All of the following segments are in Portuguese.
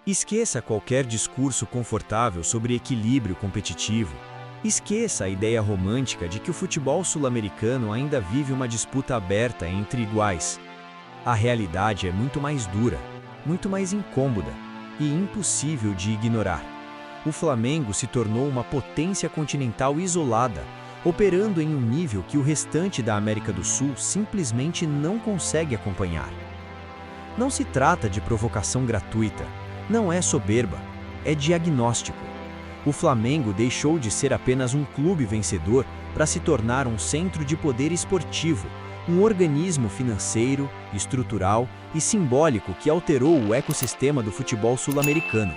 Esqueça qualquer discurso confortável sobre equilíbrio competitivo. Esqueça a ideia romântica de que o futebol sul-americano ainda vive uma disputa aberta entre iguais. A realidade é muito mais dura, muito mais incômoda e impossível de ignorar. O Flamengo se tornou uma potência continental isolada, operando em um nível que o restante da América do Sul simplesmente não consegue acompanhar. Não se trata de provocação gratuita, não é soberba, é diagnóstico. O Flamengo deixou de ser apenas um clube vencedor para se tornar um centro de poder esportivo, um organismo financeiro, estrutural e simbólico que alterou o ecossistema do futebol sul-americano.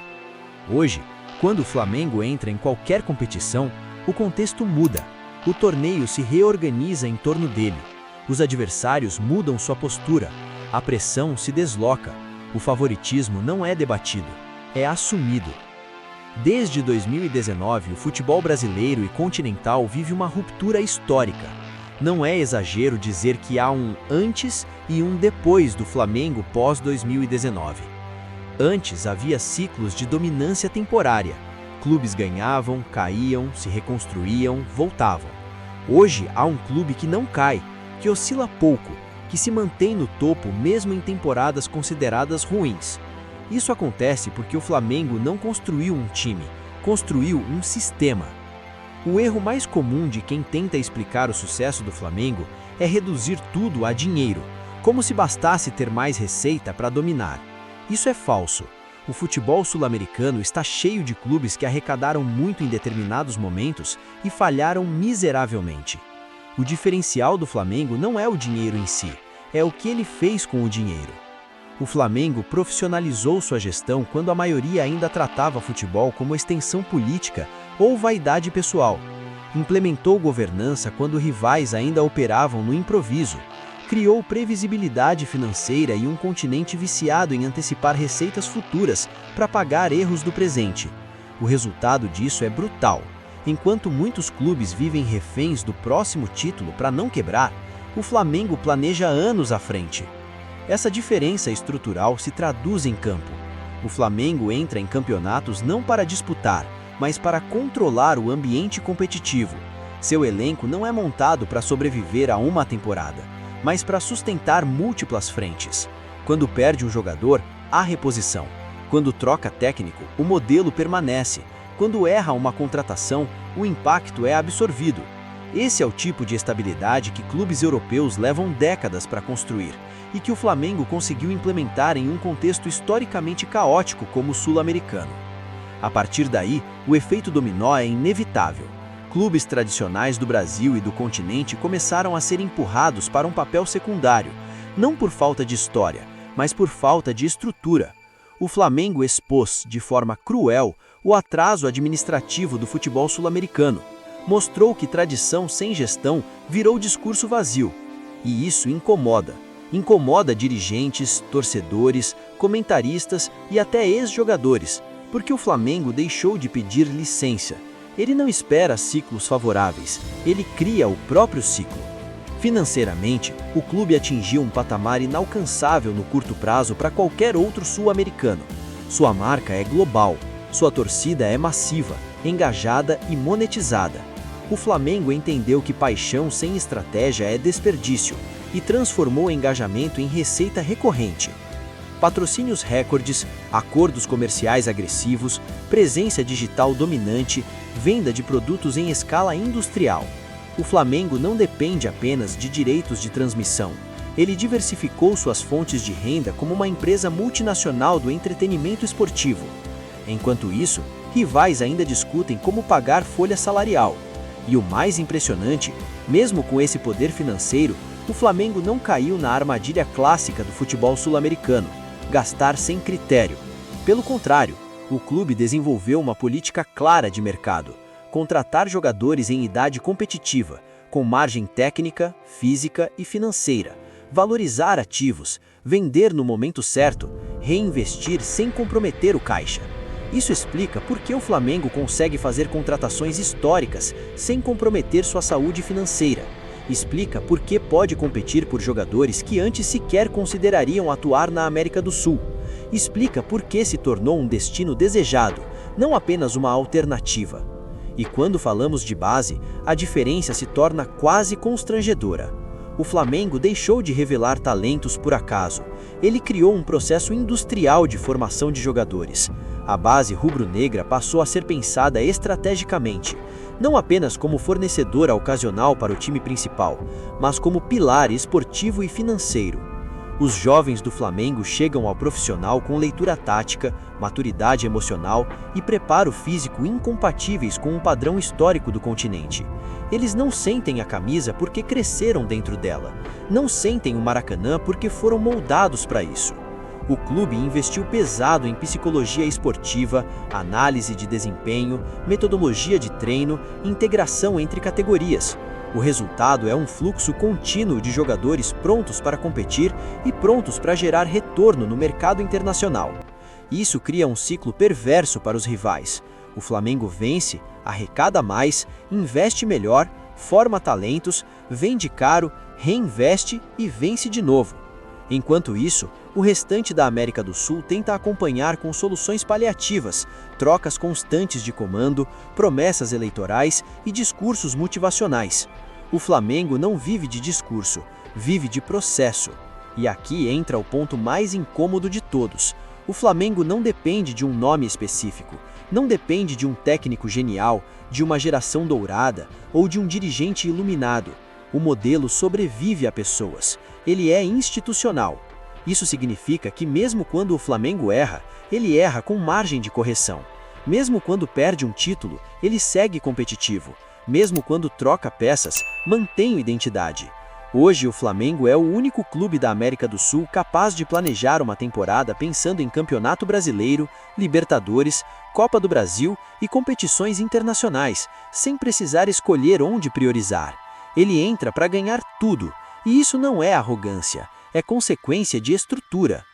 Hoje, quando o Flamengo entra em qualquer competição, o contexto muda. O torneio se reorganiza em torno dele. Os adversários mudam sua postura. A pressão se desloca. O favoritismo não é debatido, é assumido. Desde 2019, o futebol brasileiro e continental vive uma ruptura histórica. Não é exagero dizer que há um antes e um depois do Flamengo pós-2019. Antes havia ciclos de dominância temporária. Clubes ganhavam, caíam, se reconstruíam, voltavam. Hoje há um clube que não cai, que oscila pouco, que se mantém no topo mesmo em temporadas consideradas ruins. Isso acontece porque o Flamengo não construiu um time, construiu um sistema. O erro mais comum de quem tenta explicar o sucesso do Flamengo é reduzir tudo a dinheiro, como se bastasse ter mais receita para dominar. Isso é falso. O futebol sul-americano está cheio de clubes que arrecadaram muito em determinados momentos e falharam miseravelmente. O diferencial do Flamengo não é o dinheiro em si, é o que ele fez com o dinheiro. O Flamengo profissionalizou sua gestão quando a maioria ainda tratava futebol como extensão política ou vaidade pessoal. Implementou governança quando rivais ainda operavam no improviso. Criou previsibilidade financeira e um continente viciado em antecipar receitas futuras para pagar erros do presente. O resultado disso é brutal. Enquanto muitos clubes vivem reféns do próximo título para não quebrar, o Flamengo planeja anos à frente. Essa diferença estrutural se traduz em campo. O Flamengo entra em campeonatos não para disputar, mas para controlar o ambiente competitivo. Seu elenco não é montado para sobreviver a uma temporada, mas para sustentar múltiplas frentes. Quando perde um jogador, há reposição. Quando troca técnico, o modelo permanece. Quando erra uma contratação, o impacto é absorvido. Esse é o tipo de estabilidade que clubes europeus levam décadas para construir e que o Flamengo conseguiu implementar em um contexto historicamente caótico como o sul-americano. A partir daí, o efeito dominó é inevitável. Clubes tradicionais do Brasil e do continente começaram a ser empurrados para um papel secundário, não por falta de história, mas por falta de estrutura. O Flamengo expôs, de forma cruel, o atraso administrativo do futebol sul-americano. Mostrou que tradição sem gestão virou discurso vazio. E isso incomoda. Incomoda dirigentes, torcedores, comentaristas e até ex-jogadores, porque o Flamengo deixou de pedir licença. Ele não espera ciclos favoráveis, ele cria o próprio ciclo. Financeiramente, o clube atingiu um patamar inalcançável no curto prazo para qualquer outro sul-americano. Sua marca é global, sua torcida é massiva, engajada e monetizada. O Flamengo entendeu que paixão sem estratégia é desperdício e transformou o engajamento em receita recorrente. Patrocínios recordes, acordos comerciais agressivos, presença digital dominante, venda de produtos em escala industrial. O Flamengo não depende apenas de direitos de transmissão. Ele diversificou suas fontes de renda como uma empresa multinacional do entretenimento esportivo. Enquanto isso, rivais ainda discutem como pagar folha salarial. E o mais impressionante, mesmo com esse poder financeiro, o Flamengo não caiu na armadilha clássica do futebol sul-americano, gastar sem critério. Pelo contrário, o clube desenvolveu uma política clara de mercado, contratar jogadores em idade competitiva, com margem técnica, física e financeira, valorizar ativos, vender no momento certo, reinvestir sem comprometer o caixa. Isso explica por que o Flamengo consegue fazer contratações históricas sem comprometer sua saúde financeira. Explica por que pode competir por jogadores que antes sequer considerariam atuar na América do Sul. explica por que se tornou um destino desejado, não apenas uma alternativa. E quando falamos de base, a diferença se torna quase constrangedora. O Flamengo deixou de revelar talentos por acaso. Ele criou um processo industrial de formação de jogadores. A base rubro-negra passou a ser pensada estrategicamente, não apenas como fornecedora ocasional para o time principal, mas como pilar esportivo e financeiro. Os jovens do Flamengo chegam ao profissional com leitura tática, maturidade emocional e preparo físico incompatíveis com o padrão histórico do continente. Eles não sentem a camisa porque cresceram dentro dela, não sentem o Maracanã porque foram moldados para isso. O clube investiu pesado em psicologia esportiva, análise de desempenho, metodologia de treino e integração entre categorias. O resultado é um fluxo contínuo de jogadores prontos para competir e prontos para gerar retorno no mercado internacional. Isso cria um ciclo perverso para os rivais. O Flamengo vence, arrecada mais, investe melhor, forma talentos, vende caro, reinveste e vence de novo. Enquanto isso, o restante da América do Sul tenta acompanhar com soluções paliativas, trocas constantes de comando, promessas eleitorais e discursos motivacionais. O Flamengo não vive de discurso, vive de processo. E aqui entra o ponto mais incômodo de todos. O Flamengo não depende de um nome específico, não depende de um técnico genial, de uma geração dourada ou de um dirigente iluminado. O modelo sobrevive a pessoas, ele é institucional. Isso significa que mesmo quando o Flamengo erra, ele erra com margem de correção. Mesmo quando perde um título, ele segue competitivo. Mesmo quando troca peças, mantém identidade. Hoje o Flamengo é o único clube da América do Sul capaz de planejar uma temporada pensando em Campeonato Brasileiro, Libertadores, Copa do Brasil e competições internacionais, sem precisar escolher onde priorizar. Ele entra para ganhar tudo, e isso não é arrogância, é consequência de estrutura.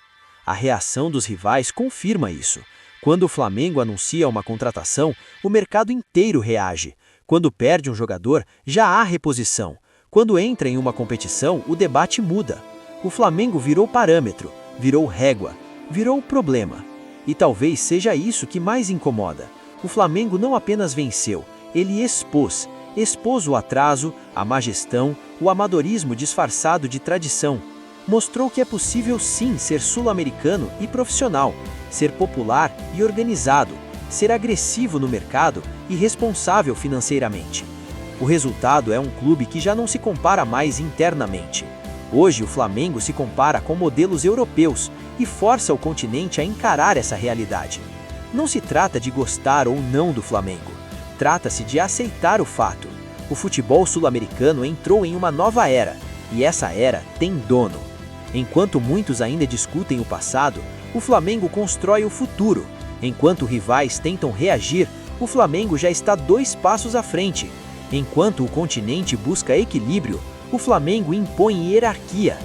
A reação dos rivais confirma isso. Quando o Flamengo anuncia uma contratação, o mercado inteiro reage. Quando perde um jogador, já há reposição. Quando entra em uma competição, o debate muda. O Flamengo virou parâmetro, virou régua, virou problema. E talvez seja isso que mais incomoda. O Flamengo não apenas venceu, ele expôs o atraso, a má gestão, o amadorismo disfarçado de tradição. Mostrou que é possível sim ser sul-americano e profissional, ser popular e organizado, ser agressivo no mercado e responsável financeiramente. O resultado é um clube que já não se compara mais internamente. Hoje o Flamengo se compara com modelos europeus e força o continente a encarar essa realidade. Não se trata de gostar ou não do Flamengo. Trata-se de aceitar o fato. O futebol sul-americano entrou em uma nova era, e essa era tem dono. Enquanto muitos ainda discutem o passado, o Flamengo constrói o futuro. Enquanto rivais tentam reagir, o Flamengo já está 2 passos à frente. Enquanto o continente busca equilíbrio, o Flamengo impõe hierarquia.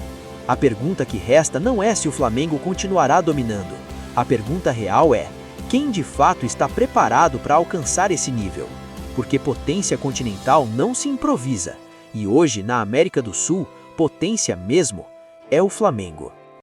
A pergunta que resta não é se o Flamengo continuará dominando. A pergunta real é: quem de fato está preparado para alcançar esse nível? Porque potência continental não se improvisa. E hoje, na América do Sul, potência mesmo é o Flamengo.